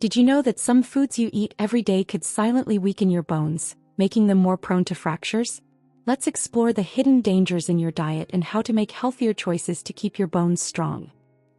Did you know that some foods you eat every day could silently weaken your bones, making them more prone to fractures? Let's explore the hidden dangers in your diet and how to make healthier choices to keep your bones strong.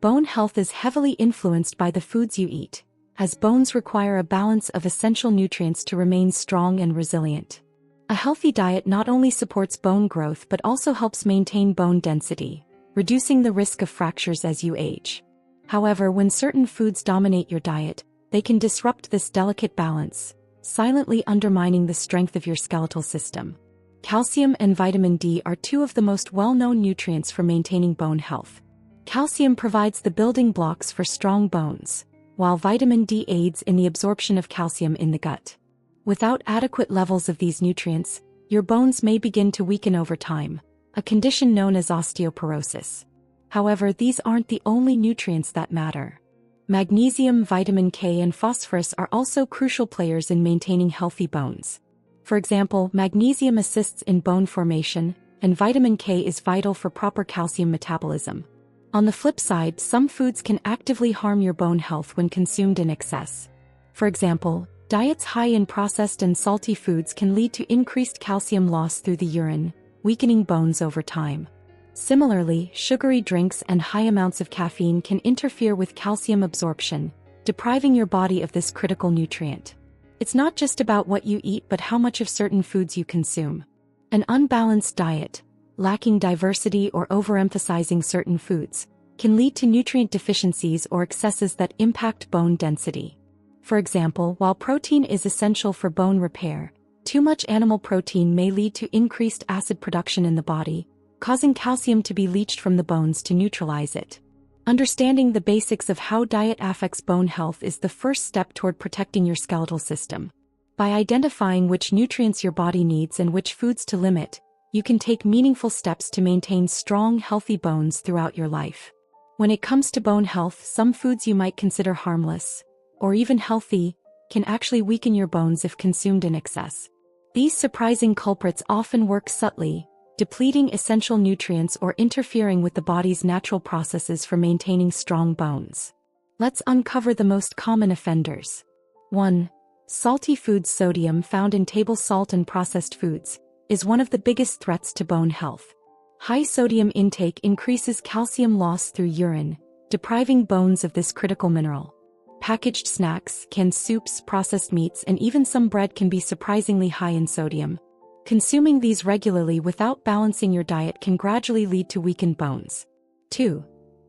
Bone health is heavily influenced by the foods you eat, as bones require a balance of essential nutrients to remain strong and resilient. A healthy diet not only supports bone growth but also helps maintain bone density, reducing the risk of fractures as you age. However, when certain foods dominate your diet, they can disrupt this delicate balance, silently undermining the strength of your skeletal system. Calcium and vitamin D are two of the most well-known nutrients for maintaining bone health. Calcium provides the building blocks for strong bones, while vitamin D aids in the absorption of calcium in the gut. Without adequate levels of these nutrients, your bones may begin to weaken over time, a condition known as osteoporosis. However, these aren't the only nutrients that matter. Magnesium, vitamin K, and phosphorus are also crucial players in maintaining healthy bones. For example, magnesium assists in bone formation, and vitamin K is vital for proper calcium metabolism. On the flip side, some foods can actively harm your bone health when consumed in excess. For example, diets high in processed and salty foods can lead to increased calcium loss through the urine, weakening bones over time. Similarly, sugary drinks and high amounts of caffeine can interfere with calcium absorption, depriving your body of this critical nutrient. It's not just about what you eat but how much of certain foods you consume. An unbalanced diet, lacking diversity or overemphasizing certain foods, can lead to nutrient deficiencies or excesses that impact bone density. For example, while protein is essential for bone repair, too much animal protein may lead to increased acid production in the body, causing calcium to be leached from the bones to neutralize it. Understanding the basics of how diet affects bone health is the first step toward protecting your skeletal system. By identifying which nutrients your body needs and which foods to limit, you can take meaningful steps to maintain strong, healthy bones throughout your life. When it comes to bone health, some foods you might consider harmless, or even healthy, can actually weaken your bones if consumed in excess. These surprising culprits often work subtly, depleting essential nutrients or interfering with the body's natural processes for maintaining strong bones. Let's uncover the most common offenders. 1. Salty foods. Sodium, found in table salt and processed foods, is one of the biggest threats to bone health. High sodium intake increases calcium loss through urine, depriving bones of this critical mineral. Packaged snacks, canned soups, processed meats, and even some bread can be surprisingly high in sodium. Consuming these regularly without balancing your diet can gradually lead to weakened bones. 2.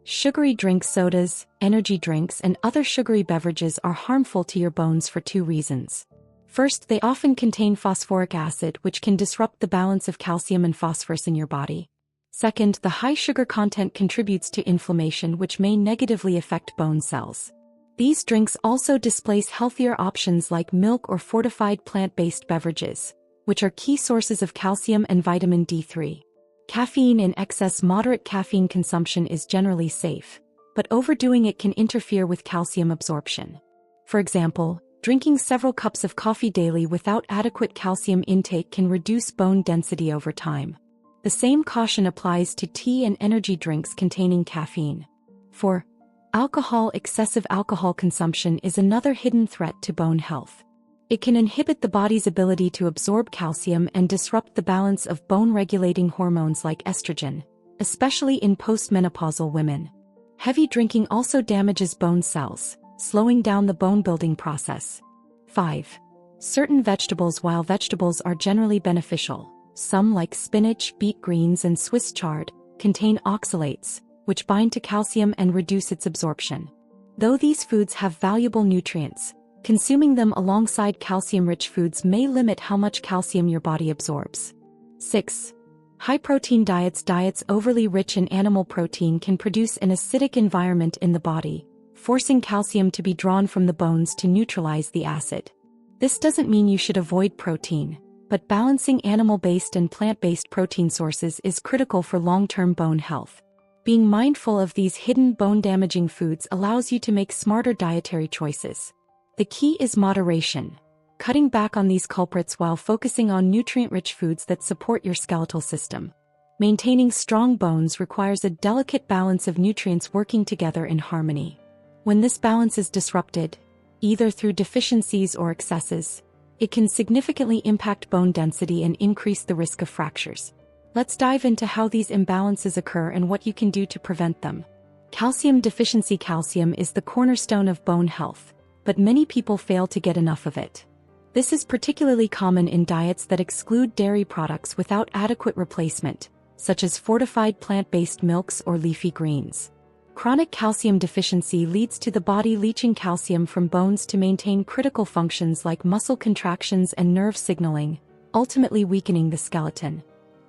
Sugary drinks. Sodas, energy drinks, and other sugary beverages are harmful to your bones for two reasons. First, they often contain phosphoric acid, which can disrupt the balance of calcium and phosphorus in your body. Second, the high sugar content contributes to inflammation, which may negatively affect bone cells. These drinks also displace healthier options like milk or fortified plant-based beverages, which are key sources of calcium and vitamin D3. Caffeine in excess. Moderate caffeine consumption is generally safe, but overdoing it can interfere with calcium absorption. For example, drinking several cups of coffee daily without adequate calcium intake can reduce bone density over time. The same caution applies to tea and energy drinks containing caffeine. 4. Alcohol. Excessive alcohol consumption is another hidden threat to bone health. It can inhibit the body's ability to absorb calcium and disrupt the balance of bone-regulating hormones like estrogen, especially in postmenopausal women. Heavy drinking also damages bone cells, slowing down the bone-building process. 5. Certain vegetables. While vegetables are generally beneficial, some like spinach, beet greens, and Swiss chard contain oxalates, which bind to calcium and reduce its absorption. Though these foods have valuable nutrients, consuming them alongside calcium-rich foods may limit how much calcium your body absorbs. 6. High-protein diets. Diets overly rich in animal protein can produce an acidic environment in the body, forcing calcium to be drawn from the bones to neutralize the acid. This doesn't mean you should avoid protein, but balancing animal-based and plant-based protein sources is critical for long-term bone health. Being mindful of these hidden bone-damaging foods allows you to make smarter dietary choices. The key is moderation, cutting back on these culprits while focusing on nutrient-rich foods that support your skeletal system. Maintaining strong bones requires a delicate balance of nutrients working together in harmony. When this balance is disrupted, either through deficiencies or excesses. It can significantly impact bone density and increase the risk of fractures. Let's dive into how these imbalances occur and what you can do to prevent them. Calcium deficiency. Calcium is the cornerstone of bone health, but many people fail to get enough of it. This is particularly common in diets that exclude dairy products without adequate replacement, such as fortified plant-based milks or leafy greens. Chronic calcium deficiency leads to the body leaching calcium from bones to maintain critical functions like muscle contractions and nerve signaling, ultimately weakening the skeleton.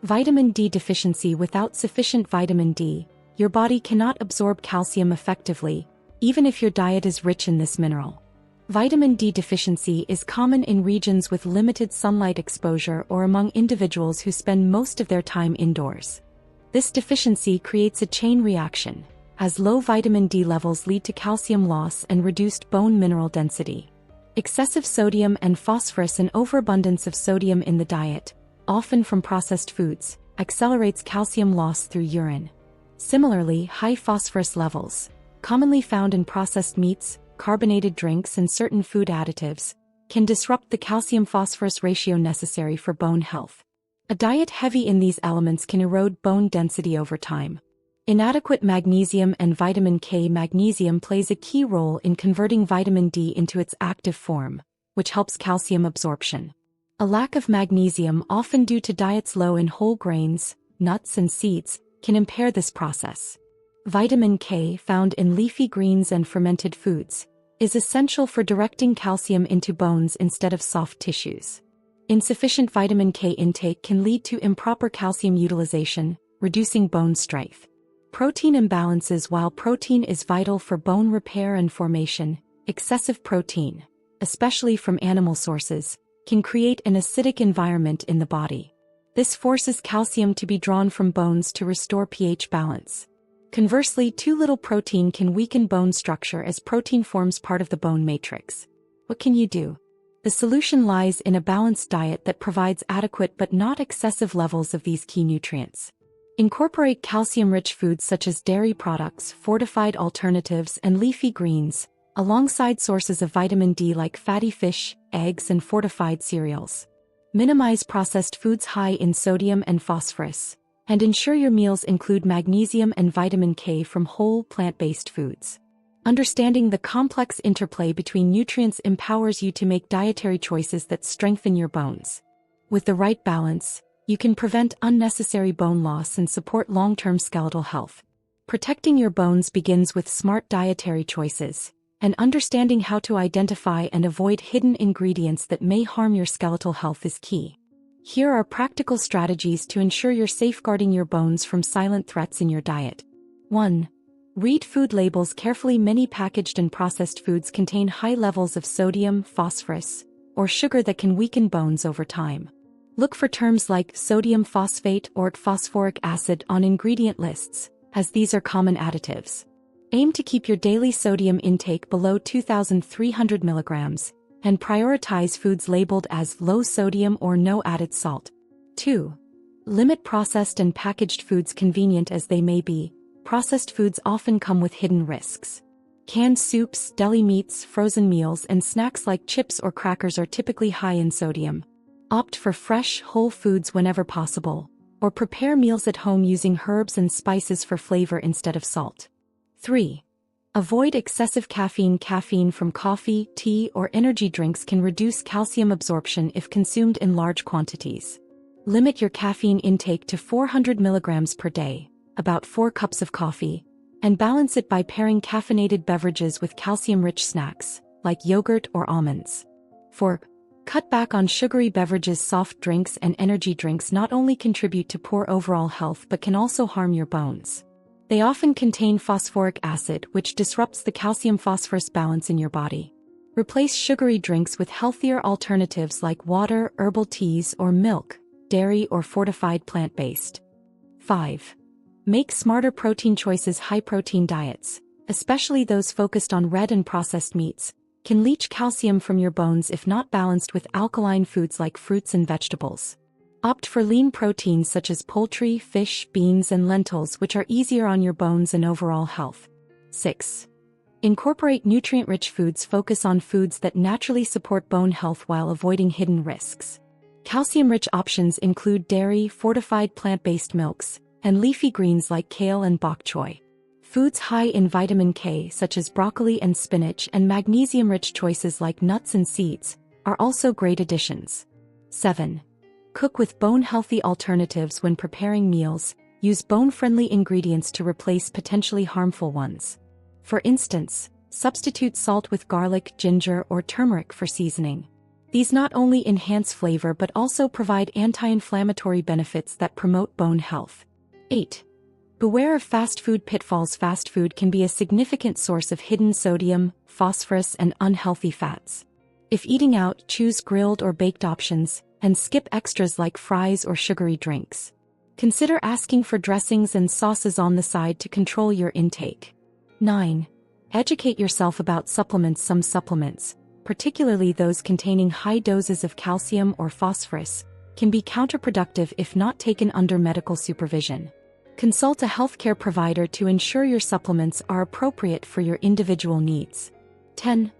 Vitamin D deficiency. Without sufficient vitamin D, your body cannot absorb calcium effectively, even if your diet is rich in this mineral. Vitamin D deficiency is common in regions with limited sunlight exposure or among individuals who spend most of their time indoors. This deficiency creates a chain reaction, as low vitamin D levels lead to calcium loss and reduced bone mineral density. Excessive sodium and phosphorus. An overabundance of sodium in the diet, often from processed foods, accelerates calcium loss through urine. Similarly, high phosphorus levels, commonly found in processed meats, carbonated drinks and certain food additives, can disrupt the calcium-phosphorus ratio necessary for bone health. A diet heavy in these elements can erode bone density over time. Inadequate magnesium and vitamin K. Magnesium plays a key role in converting vitamin D into its active form, which helps calcium absorption. A lack of magnesium, often due to diets low in whole grains, nuts and seeds, can impair this process. Vitamin K, found in leafy greens and fermented foods, is essential for directing calcium into bones instead of soft tissues. Insufficient vitamin K intake can lead to improper calcium utilization, reducing bone strength. Protein imbalances. While protein is vital for bone repair and formation, excessive protein, especially from animal sources, can create an acidic environment in the body. This forces calcium to be drawn from bones to restore pH balance. Conversely, too little protein can weaken bone structure as protein forms part of the bone matrix. What can you do? The solution lies in a balanced diet that provides adequate but not excessive levels of these key nutrients. Incorporate calcium-rich foods such as dairy products, fortified alternatives, and leafy greens, alongside sources of vitamin D like fatty fish, eggs, and fortified cereals. Minimize processed foods high in sodium and phosphorus, and ensure your meals include magnesium and vitamin K from whole plant-based foods. Understanding the complex interplay between nutrients empowers you to make dietary choices that strengthen your bones. With the right balance, you can prevent unnecessary bone loss and support long-term skeletal health. Protecting your bones begins with smart dietary choices, and understanding how to identify and avoid hidden ingredients that may harm your skeletal health is key. Here are practical strategies to ensure you're safeguarding your bones from silent threats in your diet. 1. Read food labels carefully. Many packaged and processed foods contain high levels of sodium, phosphorus, or sugar that can weaken bones over time. Look for terms like sodium phosphate or phosphoric acid on ingredient lists, as these are common additives. Aim to keep your daily sodium intake below 2,300 milligrams, and prioritize foods labeled as low sodium or no added salt. 2. Limit processed and packaged foods. Convenient as they may be, processed foods often come with hidden risks. Canned soups, deli meats, frozen meals, and snacks like chips or crackers are typically high in sodium. Opt for fresh, whole foods whenever possible, or prepare meals at home using herbs and spices for flavor instead of salt. 3. Avoid excessive caffeine. Caffeine from coffee, tea, or energy drinks can reduce calcium absorption if consumed in large quantities. Limit your caffeine intake to 400 milligrams per day, about 4 cups of coffee, and balance it by pairing caffeinated beverages with calcium-rich snacks, like yogurt or almonds. 4. Cut back on sugary beverages. Soft drinks and energy drinks not only contribute to poor overall health but can also harm your bones. They often contain phosphoric acid, which disrupts the calcium-phosphorus balance in your body. Replace sugary drinks with healthier alternatives like water, herbal teas, or milk, dairy or fortified plant-based. 5. Make smarter protein choices. High-protein diets, especially those focused on red and processed meats, can leach calcium from your bones if not balanced with alkaline foods like fruits and vegetables. Opt for lean proteins such as poultry, fish, beans, and lentils, which are easier on your bones and overall health. 6. Incorporate nutrient-rich foods. Focus on foods that naturally support bone health while avoiding hidden risks. Calcium-rich options include dairy, fortified plant-based milks, and leafy greens like kale and bok choy. Foods high in vitamin K such as broccoli and spinach and magnesium-rich choices like nuts and seeds are also great additions. 7. Cook with bone-healthy alternatives. When preparing meals, use bone-friendly ingredients to replace potentially harmful ones. For instance, substitute salt with garlic, ginger, or turmeric for seasoning. These not only enhance flavor but also provide anti-inflammatory benefits that promote bone health. 8. Beware of fast food pitfalls. Fast food can be a significant source of hidden sodium, phosphorus, and unhealthy fats. If eating out, choose grilled or baked options, and skip extras like fries or sugary drinks. Consider asking for dressings and sauces on the side to control your intake. 9. Educate yourself about supplements. Some supplements, particularly those containing high doses of calcium or phosphorus, can be counterproductive if not taken under medical supervision. Consult a healthcare provider to ensure your supplements are appropriate for your individual needs. 10.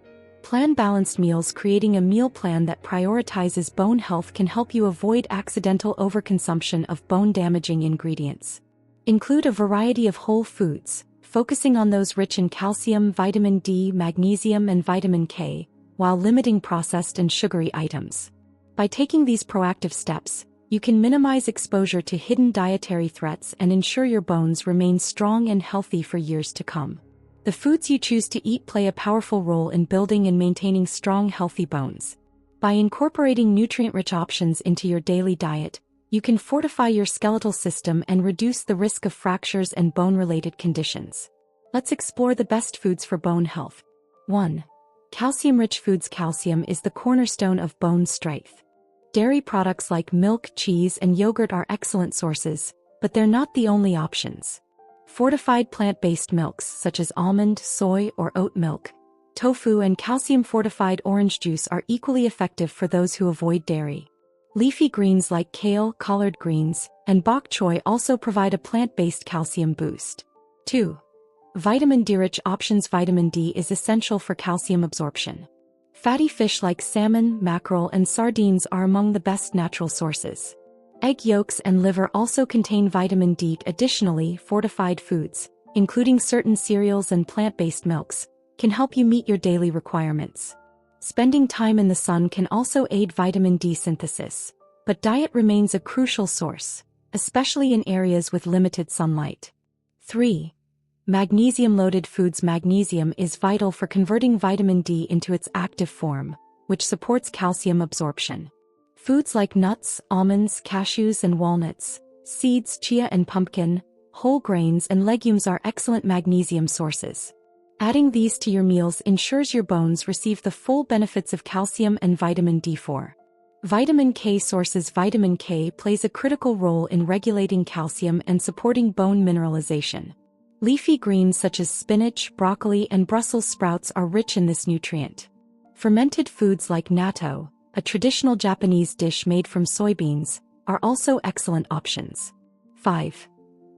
Plan balanced meals. Creating a meal plan that prioritizes bone health can help you avoid accidental overconsumption of bone-damaging ingredients. Include a variety of whole foods, focusing on those rich in calcium, vitamin D, magnesium, and vitamin K, while limiting processed and sugary items. By taking these proactive steps, you can minimize exposure to hidden dietary threats and ensure your bones remain strong and healthy for years to come. The foods you choose to eat play a powerful role in building and maintaining strong, healthy bones. By incorporating nutrient-rich options into your daily diet, you can fortify your skeletal system and reduce the risk of fractures and bone-related conditions. Let's explore the best foods for bone health. 1. Calcium-rich foods. Calcium is the cornerstone of bone strength. Dairy products like milk, cheese, and yogurt are excellent sources, but they're not the only options. Fortified plant-based milks such as almond, soy, or oat milk, tofu, and calcium-fortified orange juice are equally effective for those who avoid dairy. Leafy greens like kale, collard greens, and bok choy also provide a plant-based calcium boost. 2. Vitamin D-rich options. Vitamin D is essential for calcium absorption. Fatty fish like salmon, mackerel, and sardines are among the best natural sources. Egg yolks and liver also contain vitamin D. Additionally, fortified foods, including certain cereals and plant-based milks, can help you meet your daily requirements. Spending time in the sun can also aid vitamin D synthesis, but diet remains a crucial source, especially in areas with limited sunlight. 3. Magnesium-loaded foods. Magnesium is vital for converting vitamin D into its active form, which supports calcium absorption. Foods like nuts, almonds, cashews, and walnuts, seeds, chia and pumpkin, whole grains, and legumes are excellent magnesium sources. Adding these to your meals ensures your bones receive the full benefits of calcium and vitamin D4. Vitamin K sources. Vitamin K plays a critical role in regulating calcium and supporting bone mineralization. Leafy greens such as spinach, broccoli, and Brussels sprouts are rich in this nutrient. Fermented foods like natto, a traditional Japanese dish made from soybeans, are also excellent options. 5.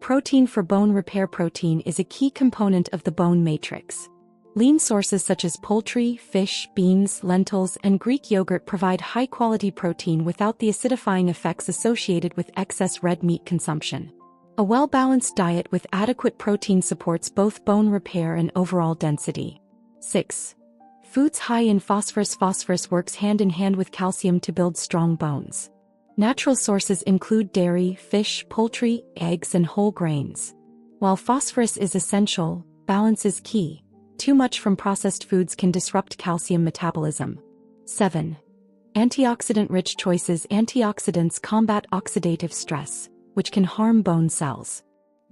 Protein for bone repair. Protein is a key component of the bone matrix. Lean sources such as poultry, fish, beans, lentils, and Greek yogurt provide high-quality protein without the acidifying effects associated with excess red meat consumption. A well-balanced diet with adequate protein supports both bone repair and overall density. 6. Foods high in phosphorus. Phosphorus works hand in hand with calcium to build strong bones. Natural sources include dairy, fish, poultry, eggs, and whole grains. While phosphorus is essential, balance is key. Too much from processed foods can disrupt calcium metabolism. 7. Antioxidant-rich choices. Antioxidants combat oxidative stress, which can harm bone cells.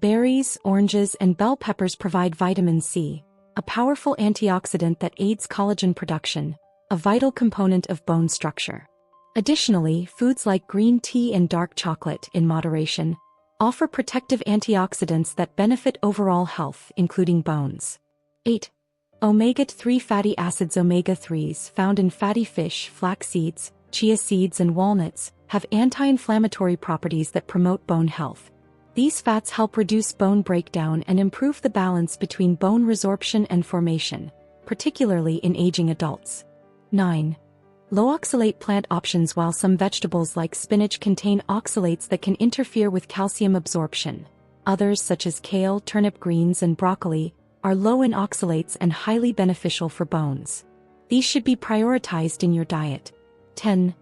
Berries, oranges, and bell peppers provide vitamin C, a powerful antioxidant that aids collagen production, a vital component of bone structure. Additionally, foods like green tea and dark chocolate, in moderation, offer protective antioxidants that benefit overall health, including bones. 8. Omega-3 fatty acids. Omega-3s found in fatty fish, flax seeds, chia seeds, and walnuts have anti-inflammatory properties that promote bone health. These fats help reduce bone breakdown and improve the balance between bone resorption and formation, particularly in aging adults. 9. Low oxalate plant options. While some vegetables like spinach contain oxalates that can interfere with calcium absorption, others such as kale, turnip greens, and broccoli are low in oxalates and highly beneficial for bones. These should be prioritized in your diet. 10.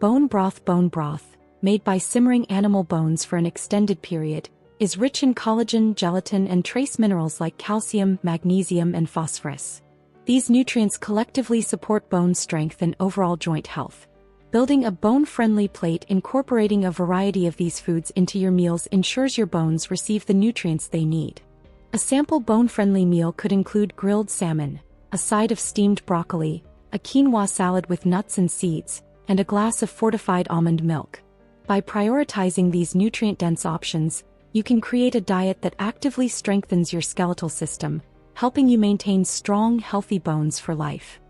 Bone broth. Bone broth, made by simmering animal bones for an extended period, is rich in collagen, gelatin, and trace minerals like calcium, magnesium, and phosphorus. These nutrients collectively support bone strength and overall joint health. Building a bone-friendly plate incorporating a variety of these foods into your meals ensures your bones receive the nutrients they need. A sample bone-friendly meal could include grilled salmon, a side of steamed broccoli, a quinoa salad with nuts and seeds, and a glass of fortified almond milk. By prioritizing these nutrient-dense options, you can create a diet that actively strengthens your skeletal system, helping you maintain strong, healthy bones for life.